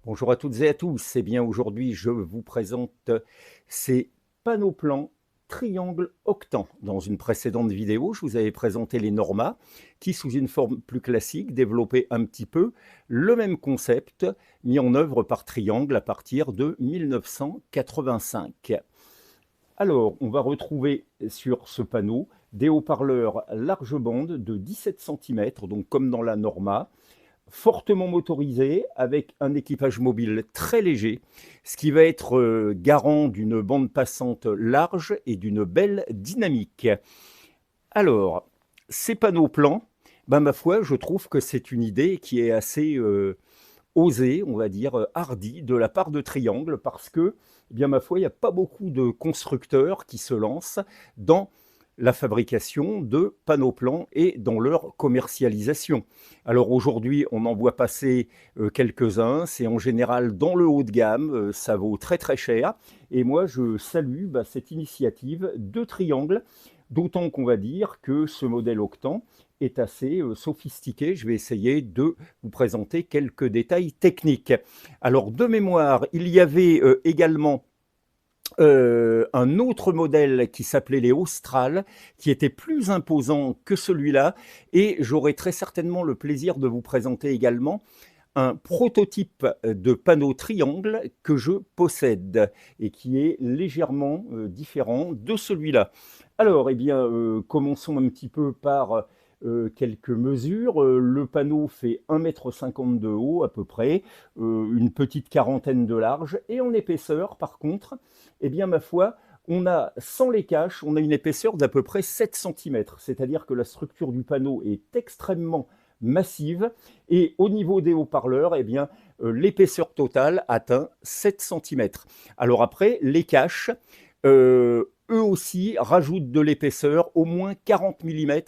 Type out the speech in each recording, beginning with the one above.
Bonjour à toutes et à tous. Eh bien, aujourd'hui, je vous présente ces panneaux plans triangle octant. Dans une précédente vidéo, je vous avais présenté les Norma qui, sous une forme plus classique, développaient un petit peu le même concept mis en œuvre par Triangle à partir de 1985. Alors, on va retrouver sur ce panneau des haut-parleurs large bande de 17 cm, donc comme dans la Norma, fortement motorisé, avec un équipage mobile très léger, ce qui va être garant d'une bande passante large et d'une belle dynamique. Alors, ces panneaux plans, ben, ma foi, je trouve que c'est une idée qui est assez osée, on va dire hardie, de la part de Triangle, parce que, eh bien, ma foi, il n'y a pas beaucoup de constructeurs qui se lancent dans la fabrication de panneaux plans et dans leur commercialisation. Alors aujourd'hui, on en voit passer quelques-uns, c'est en général dans le haut de gamme, ça vaut très très cher. Et moi, je salue cette initiative de Triangle, d'autant qu'on va dire que ce modèle Octant est assez sophistiqué. Je vais essayer de vous présenter quelques détails techniques. Alors de mémoire, il y avait également un autre modèle qui s'appelait les Austral, qui était plus imposant que celui-là, et j'aurai très certainement le plaisir de vous présenter également un prototype de panneau triangle que je possède et qui est légèrement différent de celui-là. Alors, eh bien, commençons un petit peu par quelques mesures. Le panneau fait 1,50 m de haut à peu près, une petite quarantaine de large, et en épaisseur, par contre, eh bien, ma foi, on a, sans les caches, on a une épaisseur d'à peu près 7 cm, c'est-à-dire que la structure du panneau est extrêmement massive, et au niveau des haut-parleurs, eh bien, l'épaisseur totale atteint 7 cm. Alors après, les caches, eux aussi rajoutent de l'épaisseur, au moins 40 mm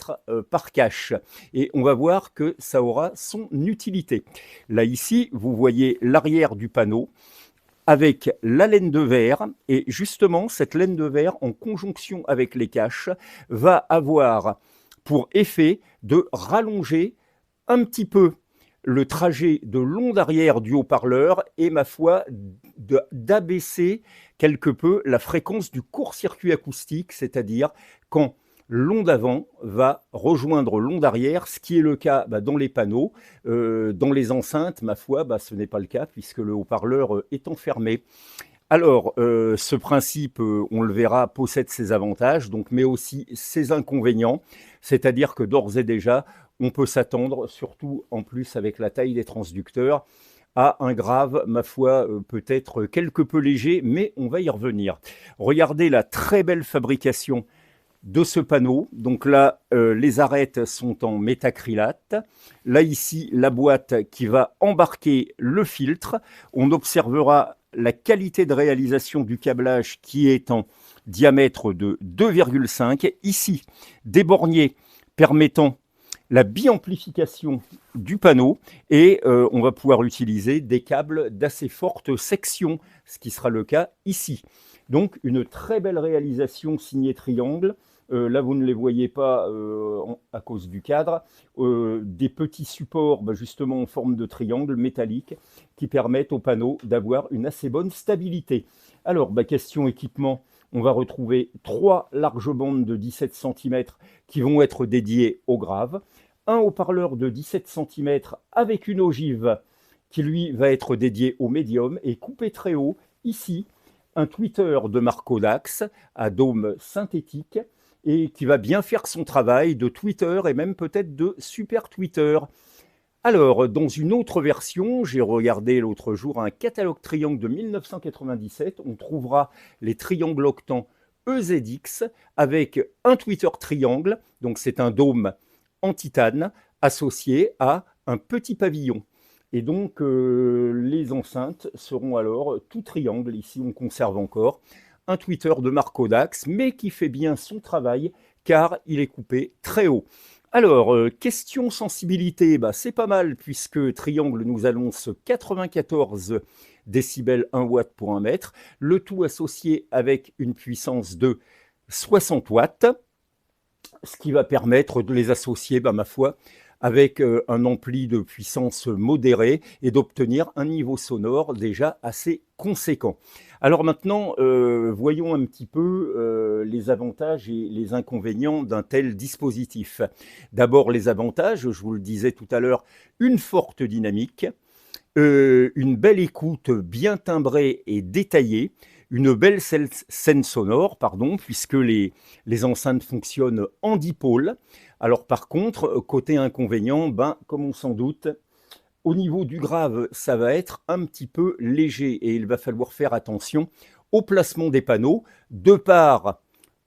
par cache. Et on va voir que ça aura son utilité. Là, ici, vous voyez l'arrière du panneau avec la laine de verre, et justement, cette laine de verre, en conjonction avec les caches, va avoir pour effet de rallonger un petit peu le trajet de l'onde arrière du haut-parleur et, ma foi, d'abaisser quelque peu la fréquence du court-circuit acoustique, c'est-à-dire quand l'onde avant va rejoindre l'onde arrière, ce qui est le cas dans les panneaux. Dans les enceintes, ma foi, ce n'est pas le cas puisque le haut-parleur est enfermé. Alors, ce principe, on le verra, possède ses avantages, donc, mais aussi ses inconvénients, c'est-à-dire que d'ores et déjà, on peut s'attendre, surtout en plus avec la taille des transducteurs, à un grave, ma foi, peut-être quelque peu léger, mais on va y revenir. Regardez la très belle fabrication de ce panneau. Donc là, les arêtes sont en métacrylate. Là, ici, la boîte qui va embarquer le filtre. On observera la qualité de réalisation du câblage qui est en diamètre de 2,5. Ici, des borniers permettant la biamplification du panneau, et on va pouvoir utiliser des câbles d'assez forte section, ce qui sera le cas ici. Donc une très belle réalisation signée Triangle. Là, vous ne les voyez pas à cause du cadre. Des petits supports justement en forme de triangle métallique qui permettent au panneau d'avoir une assez bonne stabilité. Alors, question équipement, on va retrouver 3 larges bandes de 17 cm qui vont être dédiées au grave, un haut-parleur de 17 cm avec une ogive qui lui va être dédié au médium et coupé très haut, ici, un tweeter de marque Audax à dôme synthétique et qui va bien faire son travail de tweeter et même peut-être de super tweeter. Alors, dans une autre version, j'ai regardé l'autre jour un catalogue triangle de 1997, on trouvera les triangles octants EZX avec un tweeter triangle, donc c'est un dôme en titane associé à un petit pavillon. Et donc, les enceintes seront alors tout triangle. Ici, on conserve encore un tweeter de marque Audax, mais qui fait bien son travail car il est coupé très haut. Alors, question sensibilité, c'est pas mal puisque Triangle nous annonce 94 décibels 1 watt pour 1 mètre, le tout associé avec une puissance de 60 watts, ce qui va permettre de les associer, ma foi, avec un ampli de puissance modérée et d'obtenir un niveau sonore déjà assez conséquent. Alors maintenant, voyons un petit peu les avantages et les inconvénients d'un tel dispositif. D'abord les avantages, je vous le disais tout à l'heure, une forte dynamique, une belle écoute bien timbrée et détaillée, une belle scène sonore, pardon, puisque les enceintes fonctionnent en dipôle. Alors par contre, côté inconvénient, ben, comme on s'en doute, au niveau du grave, ça va être un petit peu léger et il va falloir faire attention au placement des panneaux, de par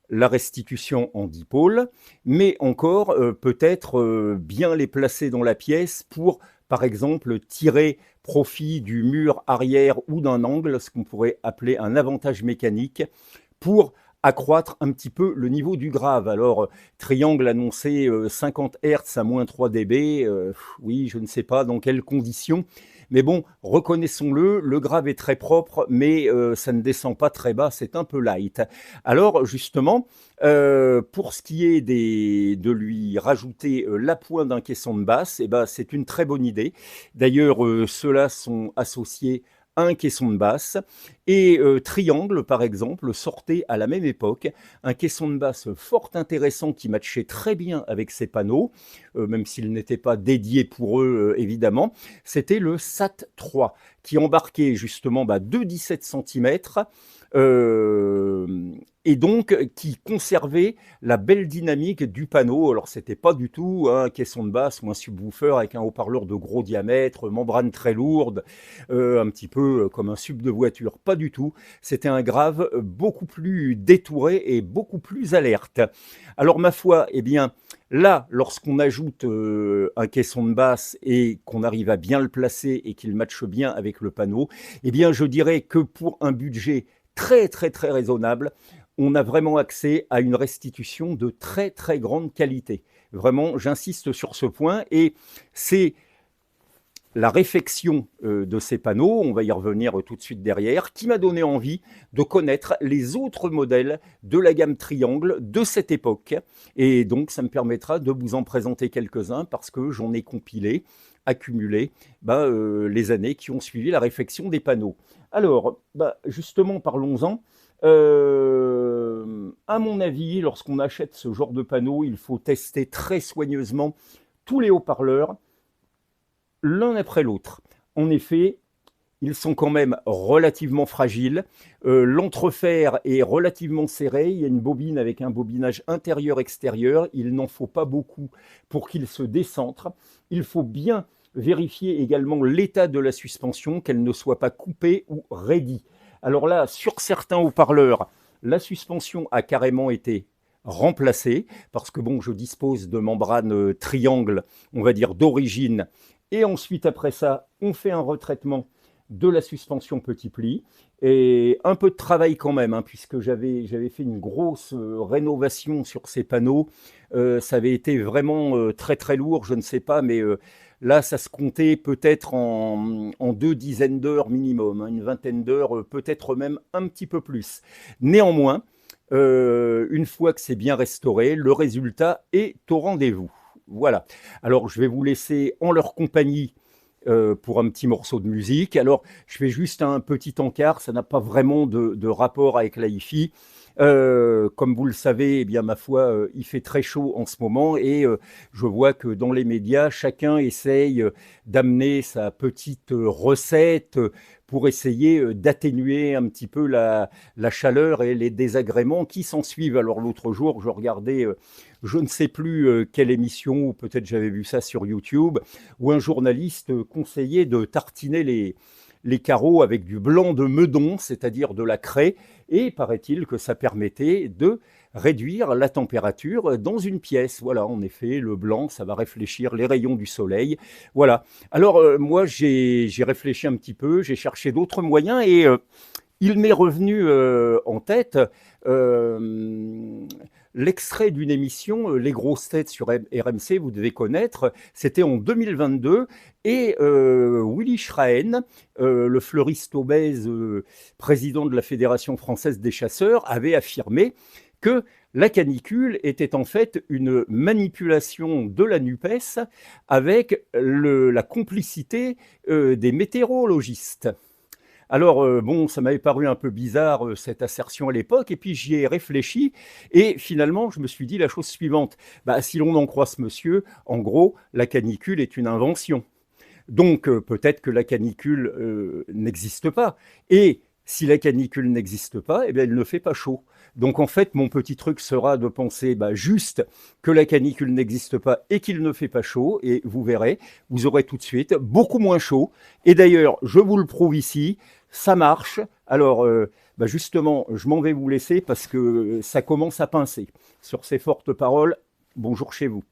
la restitution en dipôle, mais encore peut-être bien les placer dans la pièce pour, par exemple, tirer profit du mur arrière ou d'un angle, ce qu'on pourrait appeler un avantage mécanique, pour accroître un petit peu le niveau du grave. Alors, Triangle annonçait 50 Hz à moins 3 dB, oui, je ne sais pas dans quelles conditions, mais bon, reconnaissons-le, le grave est très propre, mais ça ne descend pas très bas, c'est un peu light. Alors, justement, pour ce qui est de lui rajouter la pointe d'un caisson de basse, eh ben, c'est une très bonne idée. D'ailleurs, ceux-là sont associés un caisson de basse, et Triangle, par exemple, sortait à la même époque un caisson de basse fort intéressant qui matchait très bien avec ses panneaux, même s'il n'était pas dédié pour eux, évidemment. C'était le SAT3, qui embarquait justement deux 17 cm, et donc qui conservait la belle dynamique du panneau. Alors c'était pas du tout un caisson de basse ou un subwoofer avec un haut-parleur de gros diamètre, membrane très lourde, un petit peu comme un sub de voiture, pas du tout. C'était un grave beaucoup plus détouré et beaucoup plus alerte. Alors ma foi, eh bien là, lorsqu'on ajoute un caisson de basse et qu'on arrive à bien le placer et qu'il matche bien avec le panneau, eh bien je dirais que pour un budget très très très raisonnable, on a vraiment accès à une restitution de très très grande qualité. Vraiment, j'insiste sur ce point, et c'est la réfection de ces panneaux, on va y revenir tout de suite derrière, qui m'a donné envie de connaître les autres modèles de la gamme Triangle de cette époque. Et donc, ça me permettra de vous en présenter quelques-uns parce que j'en ai compilé, accumulé les années qui ont suivi la réfection des panneaux. Alors, justement, parlons-en. À mon avis, lorsqu'on achète ce genre de panneau, il faut tester très soigneusement tous les haut-parleurs, l'un après l'autre. En effet, ils sont quand même relativement fragiles. L'entrefer est relativement serré. Il y a une bobine avec un bobinage intérieur-extérieur. Il n'en faut pas beaucoup pour qu'il se décentre. Il faut bien vérifier également l'état de la suspension, qu'elle ne soit pas coupée ou raidie. Alors là, sur certains haut-parleurs, la suspension a carrément été remplacée, parce que bon, je dispose de membranes Triangle, on va dire d'origine, et ensuite après ça, on fait un retraitement de la suspension petit pli, et un peu de travail quand même, puisque j'avais fait une grosse rénovation sur ces panneaux. Ça avait été vraiment très très lourd, je ne sais pas, mais là ça se comptait peut-être en 2 dizaines d'heures minimum, une vingtaine d'heures, peut-être même un petit peu plus. Néanmoins, une fois que c'est bien restauré, le résultat est au rendez-vous. Voilà. Alors je vais vous laisser en leur compagnie pour un petit morceau de musique. Alors, je fais juste un petit encart, ça n'a pas vraiment de rapport avec la hi-fi. Comme vous le savez, eh bien, ma foi, il fait très chaud en ce moment, et je vois que dans les médias, chacun essaye d'amener sa petite recette pour essayer d'atténuer un petit peu la chaleur et les désagréments qui s'en suivent. Alors l'autre jour, je regardais, je ne sais plus quelle émission, ou peut-être j'avais vu ça sur YouTube, où un journaliste conseillait de tartiner les carreaux avec du blanc de meudon, c'est-à-dire de la craie, et paraît-il que ça permettait de réduire la température dans une pièce. Voilà, en effet, le blanc, ça va réfléchir les rayons du soleil. Voilà. Alors, moi, j'ai réfléchi un petit peu, j'ai cherché d'autres moyens, et il m'est revenu en tête l'extrait d'une émission, Les Grosses Têtes sur RMC, vous devez connaître, c'était en 2022, et Willy Schraen, le fleuriste obèse, président de la Fédération française des chasseurs, avait affirmé que la canicule était en fait une manipulation de la NUPES avec la complicité des météorologistes. Alors, bon, ça m'avait paru un peu bizarre, cette assertion à l'époque, et puis j'y ai réfléchi, et finalement, je me suis dit la chose suivante. Bah, si l'on en croit ce monsieur, en gros, la canicule est une invention. Donc, peut-être que la canicule n'existe pas. Et si la canicule n'existe pas, eh bien, elle ne fait pas chaud. Donc, en fait, mon petit truc sera de penser juste que la canicule n'existe pas et qu'il ne fait pas chaud. Et vous verrez, vous aurez tout de suite beaucoup moins chaud. Et d'ailleurs, je vous le prouve ici, ça marche. Alors, justement, je m'en vais vous laisser parce que ça commence à pincer. Sur ces fortes paroles, bonjour chez vous.